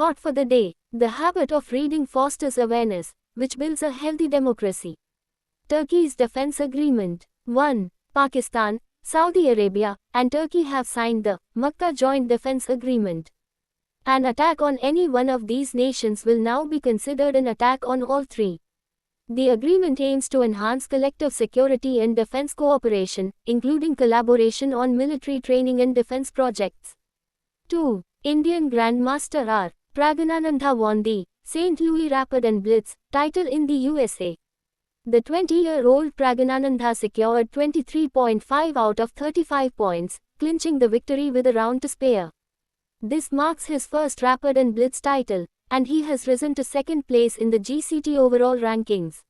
Thought for the day: the habit of reading fosters awareness, which builds a healthy democracy. Turkey's defense agreement. 1. Pakistan, Saudi Arabia, and Turkey have signed the Makkah Joint Defense Agreement. An attack on any one of these nations will now be considered an attack on all three. The agreement aims to enhance collective security and defense cooperation, including collaboration on military training and defense projects. 2. Indian Grandmaster R. Pragnanandha won the St. Louis Rapid and Blitz title in the USA. The 20-year-old Pragnanandha secured 23.5 out of 35 points, clinching the victory with a round to spare. This marks his first Rapid and Blitz title, and he has risen to second place in the GCT overall rankings.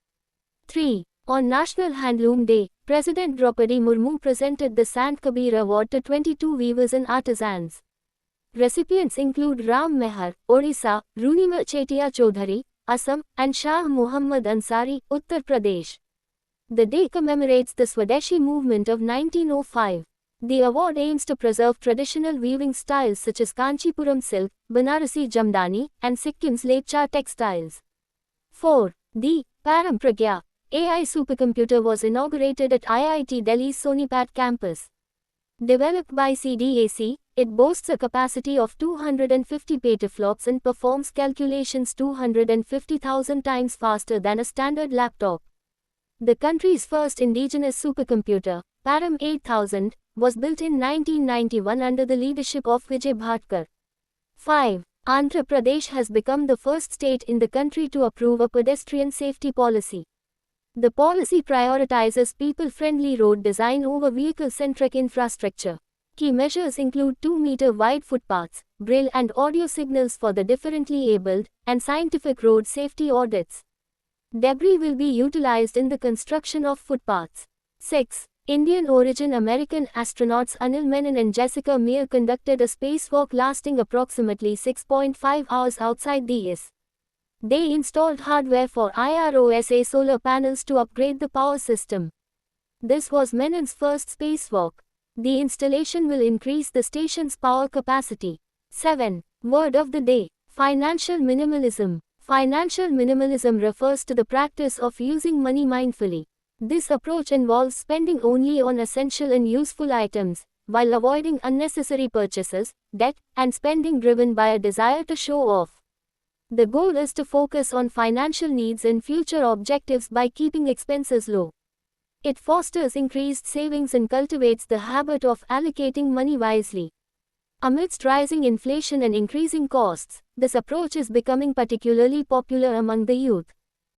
3. On National Handloom Day, President Draupadi Murmu presented the Sant Kabir Award to 22 weavers and artisans. Recipients include Ram Mehar, Odisha, Runima Chetia Chaudhary, Assam, and Shah Muhammad Ansari, Uttar Pradesh. The day commemorates the Swadeshi movement of 1905. The award aims to preserve traditional weaving styles such as Kanchipuram silk, Banarasi Jamdani, and Sikkim's Lepcha textiles. 4. The Param Pragya AI supercomputer was inaugurated at IIT Delhi's Sonipat campus. Developed by CDAC, it boasts a capacity of 250 petaflops and performs calculations 250,000 times faster than a standard laptop. The country's first indigenous supercomputer, Param 8000, was built in 1991 under the leadership of Vijay Bhatkar. 5. Andhra Pradesh has become the first state in the country to approve a pedestrian safety policy. The policy prioritizes people-friendly road design over vehicle-centric infrastructure. Key measures include 2-meter-wide footpaths, braille and audio signals for the differently abled, and scientific road safety audits. Debris will be utilized in the construction of footpaths. 6. Indian-origin American astronauts Anil Menon and Jessica Meir conducted a spacewalk lasting approximately 6.5 hours outside the ISS. They installed hardware for IROSA solar panels to upgrade the power system. This was Menon's first spacewalk. The installation will increase the station's power capacity. 7. Word of the day: financial minimalism. Financial minimalism refers to the practice of using money mindfully. This approach involves spending only on essential and useful items, while avoiding unnecessary purchases, debt, and spending driven by a desire to show off. The goal is to focus on financial needs and future objectives by keeping expenses low. It fosters increased savings and cultivates the habit of allocating money wisely. Amidst rising inflation and increasing costs, this approach is becoming particularly popular among the youth.